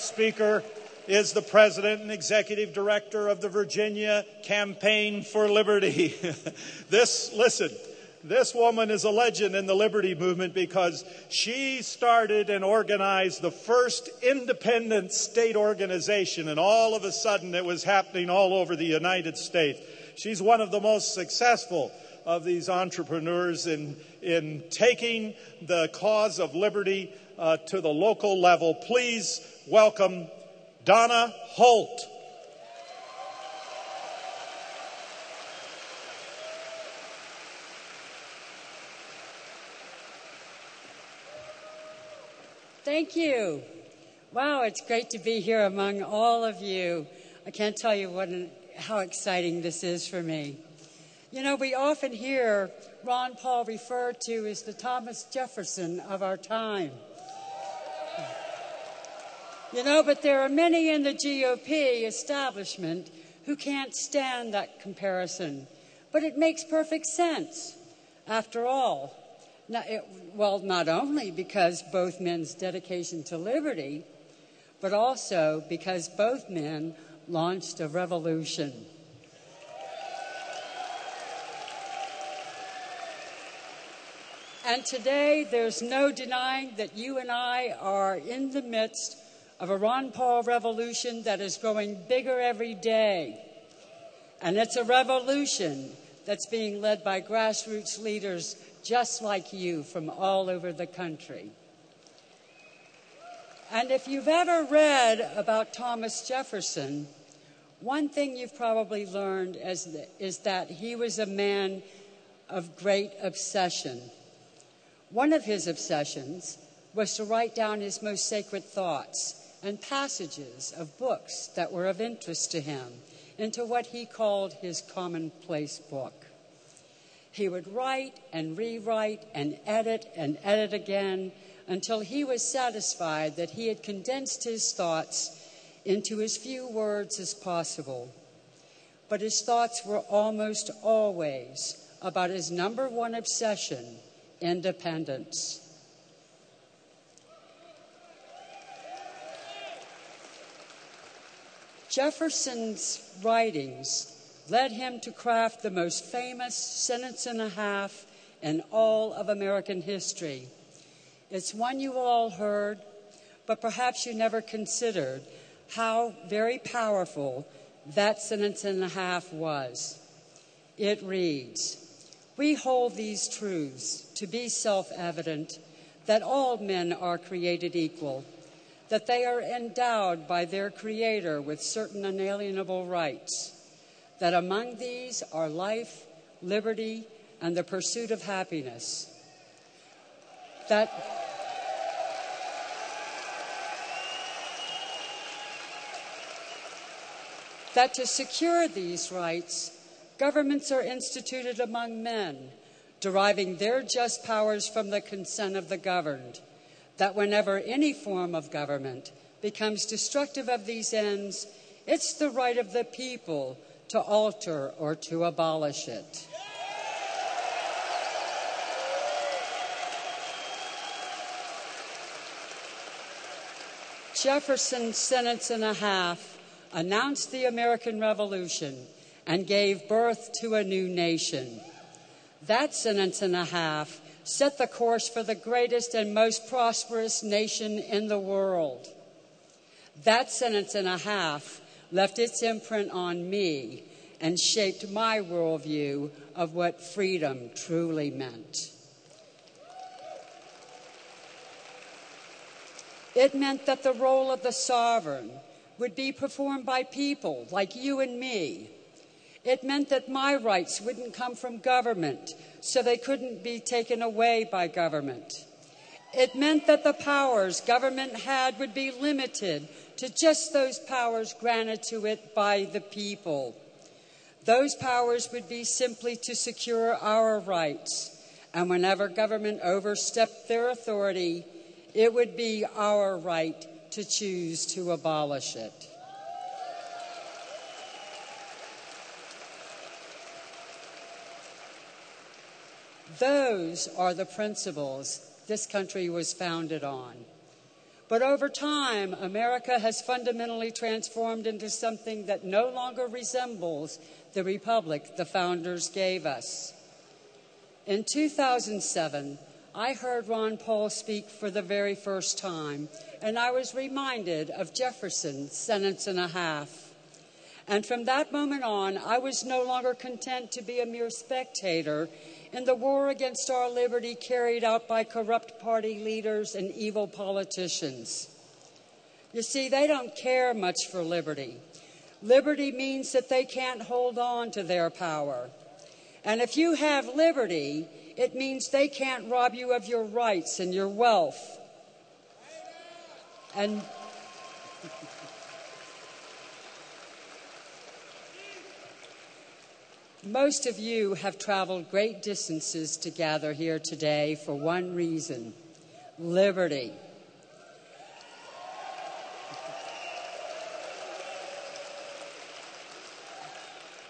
speaker is the president and executive director of the Virginia Campaign for Liberty. This woman is a legend in the liberty movement because she started and organized the first independent state organization, and all of a sudden it was happening all over the United States. She's one of the most successful of these entrepreneurs in taking the cause of liberty to the local level. Please welcome Donna Holt. Thank you. Wow, it's great to be here among all of you. I can't tell you how exciting this is for me. You know, we often hear Ron Paul referred to as the Thomas Jefferson of our time. You know, but there are many in the GOP establishment who can't stand that comparison. But it makes perfect sense. After all, not only because both men's dedication to liberty, but also because both men launched a revolution. And today, there's no denying that you and I are in the midst of a Ron Paul revolution that is growing bigger every day. And it's a revolution that's being led by grassroots leaders just like you from all over the country. And if you've ever read about Thomas Jefferson, one thing you've probably learned is that he was a man of great obsession. One of his obsessions was to write down his most sacred thoughts and passages of books that were of interest to him into what he called his commonplace book. He would write and rewrite and edit again until he was satisfied that he had condensed his thoughts into as few words as possible. But his thoughts were almost always about his number one obsession, independence. Jefferson's writings led him to craft the most famous sentence and a half in all of American history. It's one you all heard, but perhaps you never considered how very powerful that sentence and a half was. It reads, "We hold these truths to be self-evident, that all men are created equal, that they are endowed by their Creator with certain unalienable rights, that among these are life, liberty, and the pursuit of happiness, that to secure these rights, governments are instituted among men, deriving their just powers from the consent of the governed, that whenever any form of government becomes destructive of these ends, it's the right of the people to alter or to abolish it." Jefferson's sentence and a half announced the American Revolution and gave birth to a new nation. That sentence and a half set the course for the greatest and most prosperous nation in the world. That sentence and a half left its imprint on me and shaped my worldview of what freedom truly meant. It meant that the role of the sovereign would be performed by people like you and me. It meant that my rights wouldn't come from government, so they couldn't be taken away by government. It meant that the powers government had would be limited to just those powers granted to it by the people. Those powers would be simply to secure our rights, and whenever government overstepped their authority, it would be our right to choose to abolish it. Those are the principles this country was founded on. But over time, America has fundamentally transformed into something that no longer resembles the republic the founders gave us. In 2007, I heard Ron Paul speak for the very first time, and I was reminded of Jefferson's sentence and a half. And from that moment on, I was no longer content to be a mere spectator in the war against our liberty carried out by corrupt party leaders and evil politicians. You see, they don't care much for liberty. Liberty means that they can't hold on to their power. And if you have liberty, it means they can't rob you of your rights and your wealth. And most of you have traveled great distances to gather here today for one reason: liberty.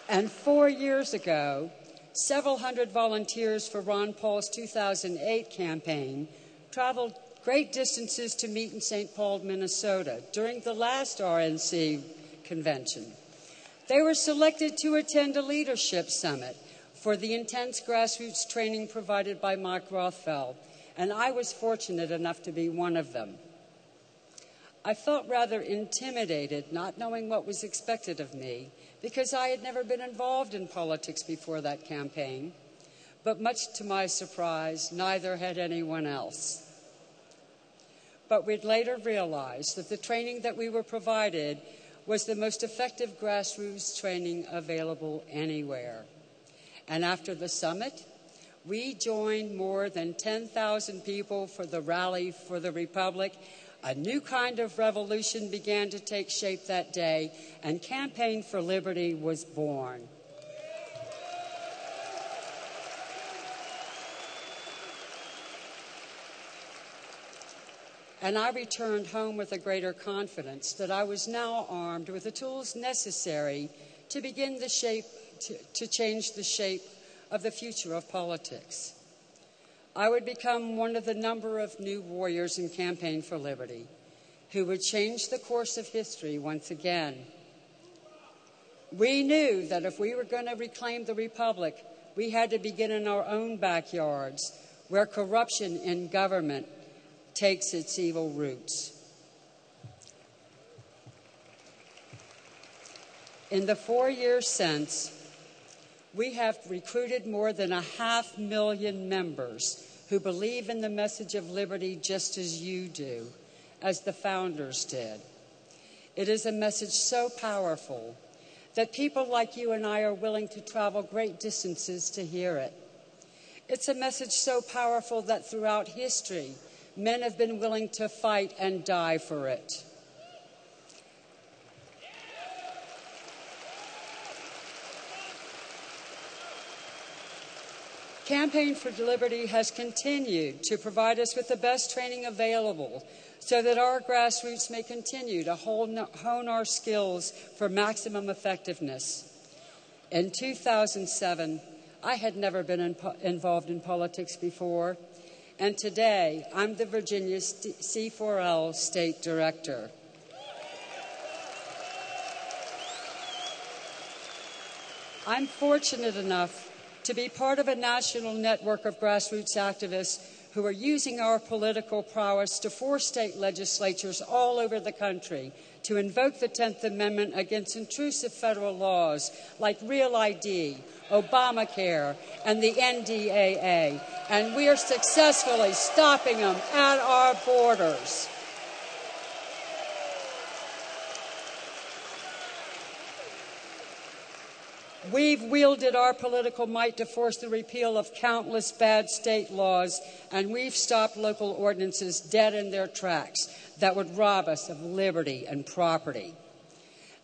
And 4 years ago, several hundred volunteers for Ron Paul's 2008 campaign traveled great distances to meet in St. Paul, Minnesota during the last RNC convention. They were selected to attend a leadership summit for the intense grassroots training provided by Mike Rothfeld, and I was fortunate enough to be one of them. I felt rather intimidated, not knowing what was expected of me, because I had never been involved in politics before that campaign. But much to my surprise, neither had anyone else. But we'd later realized that the training that we were provided was the most effective grassroots training available anywhere. And after the summit, we joined more than 10,000 people for the Rally for the Republic. A new kind of revolution began to take shape that day, and Campaign for Liberty was born. And I returned home with a greater confidence that I was now armed with the tools necessary to begin to change the shape of the future of politics. I would become one of the number of new warriors in Campaign for Liberty who would change the course of history once again. We knew that if we were going to reclaim the Republic, we had to begin in our own backyards, where corruption in government takes its evil roots. In the 4 years since, we have recruited more than 500,000 members who believe in the message of liberty just as you do, as the founders did. It is a message so powerful that people like you and I are willing to travel great distances to hear it. It's a message so powerful that throughout history, men have been willing to fight and die for it. Campaign for Liberty has continued to provide us with the best training available so that our grassroots may continue to hone our skills for maximum effectiveness. In 2007, I had never been involved in politics before, and today I'm the Virginia C4L State Director. I'm fortunate enough to be part of a national network of grassroots activists who are using our political prowess to force state legislatures all over the country to invoke the 10th Amendment against intrusive federal laws like Real ID, Obamacare, and the NDAA. And we are successfully stopping them at our borders. We've wielded our political might to force the repeal of countless bad state laws, and we've stopped local ordinances dead in their tracks that would rob us of liberty and property.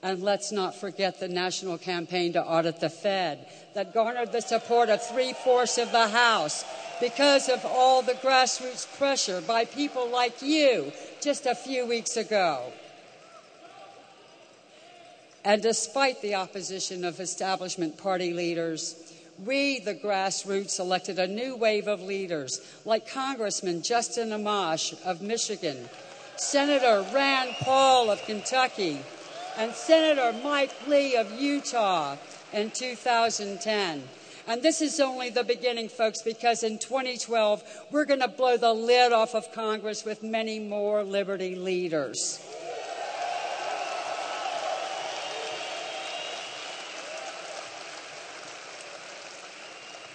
And let's not forget the national campaign to audit the Fed that garnered the support of 3/4 of the House because of all the grassroots pressure by people like you just a few weeks ago. And despite the opposition of establishment party leaders, we, the grassroots, elected a new wave of leaders like Congressman Justin Amash of Michigan, Senator Rand Paul of Kentucky, and Senator Mike Lee of Utah in 2010. And this is only the beginning, folks, because in 2012, we're going to blow the lid off of Congress with many more liberty leaders.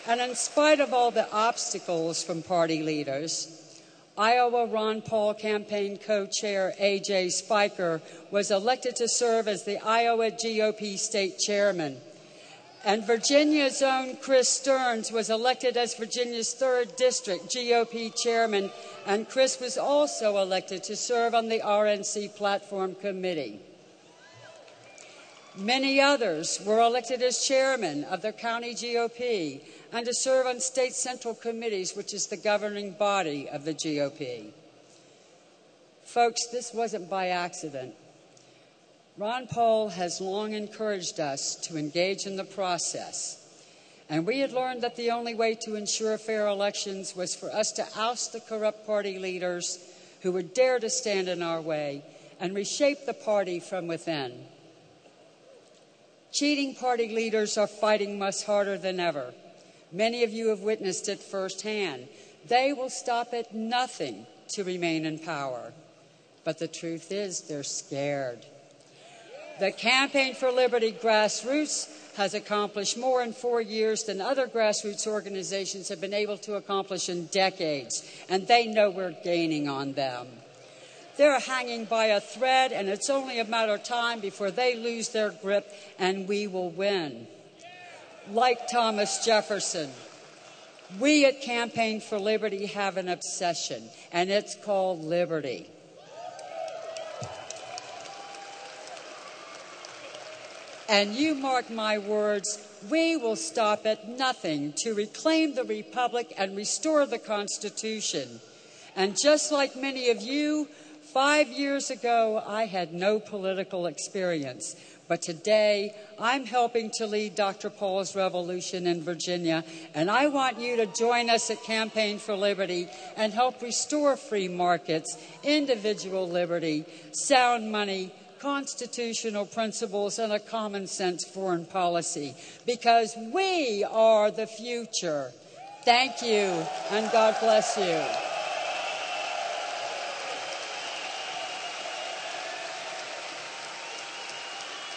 And in spite of all the obstacles from party leaders, Iowa Ron Paul campaign co-chair A.J. Spiker was elected to serve as the Iowa GOP state chairman. And Virginia's own Chris Stearns was elected as Virginia's 3rd District GOP chairman, and Chris was also elected to serve on the RNC Platform Committee. Many others were elected as chairman of their county GOP and to serve on state central committees, which is the governing body of the GOP. Folks, this wasn't by accident. Ron Paul has long encouraged us to engage in the process, and we had learned that the only way to ensure fair elections was for us to oust the corrupt party leaders who would dare to stand in our way and reshape the party from within. Cheating party leaders are fighting much harder than ever. Many of you have witnessed it firsthand. They will stop at nothing to remain in power. But the truth is, they're scared. The Campaign for Liberty grassroots has accomplished more in 4 years than other grassroots organizations have been able to accomplish in decades, and they know we're gaining on them. They're hanging by a thread, and it's only a matter of time before they lose their grip, and we will win. Like Thomas Jefferson, we at Campaign for Liberty have an obsession, and it's called liberty. And you mark my words, we will stop at nothing to reclaim the Republic and restore the Constitution. And just like many of you, 5 years ago, I had no political experience. But today, I'm helping to lead Dr. Paul's revolution in Virginia, and I want you to join us at Campaign for Liberty and help restore free markets, individual liberty, sound money, constitutional principles, and a common sense foreign policy, because we are the future. Thank you, and God bless you.